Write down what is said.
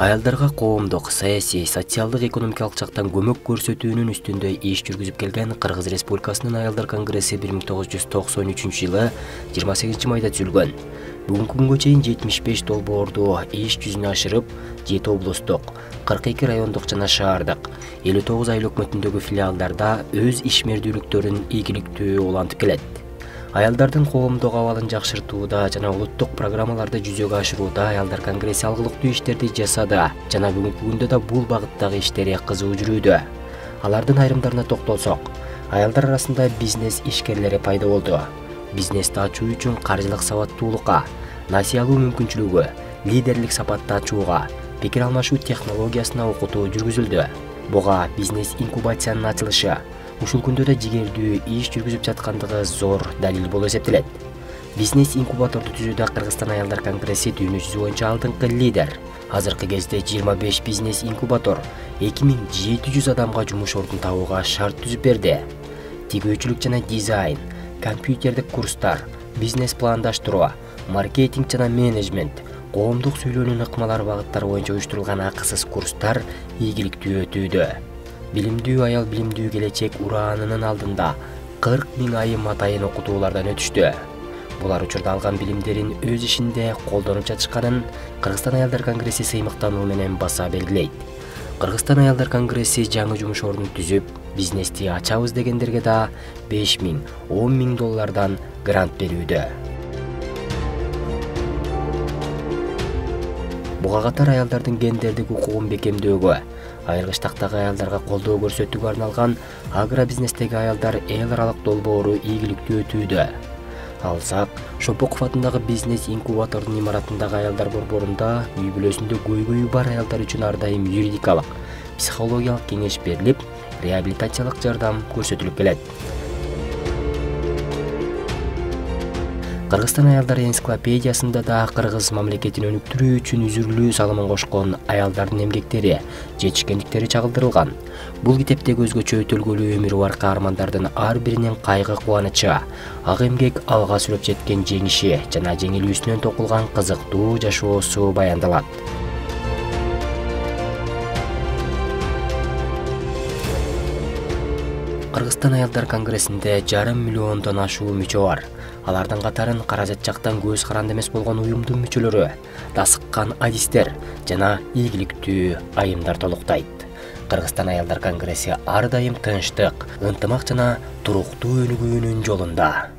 Аялдарга коомдук, саясий, социалдык, экономикалык жактан көмөк көрсөтүүнүн үстүндө иш жүргүзүп келген Кыргыз Республикасынын Аялдар конгресси 1993-жылы 28 майда түзүлгөн. Бүгүнкү күнгө чейин 75 долбоорду иш жүзүнө ашырып, 7 облустук, 42 райондук жана шаардык, 59 айыл өкмөтүндөгү филиалдарда өз ишмердүүлүктөрүн ийгиликтүү улантып келет. Аялдардын коомдук абалын жакшыртууда жана улуттук программаларды жүзөгө ашырууда Аялдар конгресси алгылыктуу иштерди жасады жана бүгүнкү күндө да бул багыттагы иштери кызуу жүрүүдө. Алардын айрымдарына токтолсок, аялдар арасында бизнес ишкерлери пайда болду. Бизнести ачуу үчүн каржылык сабаттуулукка, насыя алуу мүмкүнчүлүгү, лидерлик сапатты ачууга, пикир алмашуу технологиясына окутуу жүргүзүлдү. Буга бизнес инкубациянын ачылышы ушул күндө да жигердүү иш жүргүзүп жаткандыгы зор далил болуп эсептелет. Бизнес инкубаторду түзүүдө Кыргызстан Аялдар конгресси дүйнө жүзү боюнча алдыңкы лидер. Азыркы кезде 25 бизнес инкубатор 2700 адамга жумуш ордун табууга шарт түзүп берди. Тигүүчүлүк жана дизайн, компьютердик курстар, бизнес пландаштыруу, маркетинг жана менеджмент, коомдук сүйлөөнүн ыкмалар багыттары боюнча уюштурулган акысыз курстар ийгиликтүү өтүүдө. Билимдүү аял билимдүү келечек ураанынын алдында 40 000 айым атайын окутуулардан өтүштү. Булар учурда алган билимдерин өз ишинде колдонуп жатышканын Кыргызстан Аялдар конгресси сыймыктануу менен баса белгилейт. Кыргызстан Аялдар конгресси жаңы жумуш ордун түзүп, бизнести ачабыз дегендерге да 5 000, 10 000 доллардан грант берүүдө. Буга катар аялдардын гендердик укугун бекемдөөгө, айыргычтактагы аялдарга колдоо көрсөтүүгө арналган агробизнестеги аялдар эл аралык долбоору ийгиликтүү өтүүдө. Алсак, Шопоков атындагы бизнес инкубатордун имаратындагы аялдар борборунда үй бүлөсүндө көйгөйү бар аялдар үчүн ар дайым юридикалык, психологиялык кеңеш берилип, реабилитациялык жардам көрсөтүлүп келет. Кыргызстан аялдар энциклопедиясында да кыргыз мамлекетин өнүктүрүү үчүн үзүрлүү салымын кошкон аялдардын эмгектери, жетишкендиктери чагылдырылган. Бул китептеги өзгөчө өтөлгөлүү өмүрү бар каармандардын ар биринин кайгы кубанычы, ак эмгек алга сүрөп жеткен жеңиши жана жеңилүүсүнөн токулган кызыктуу жашоосу баяндалат. Кыргызстан Аялдар конгрессинде 5,5 миллиондон ашуу мүчө бар. Алардын катарын каражат жактан көз каранды эмес болгон уюмдун мүчөлөрү, дасыккан адистер жана ийгиликтүү айымдар толуктайт. Кыргызстан Аялдар конгресси ар дайым тынчтык, ынтымак жана туруктуу өнүгүүнүн жолунда.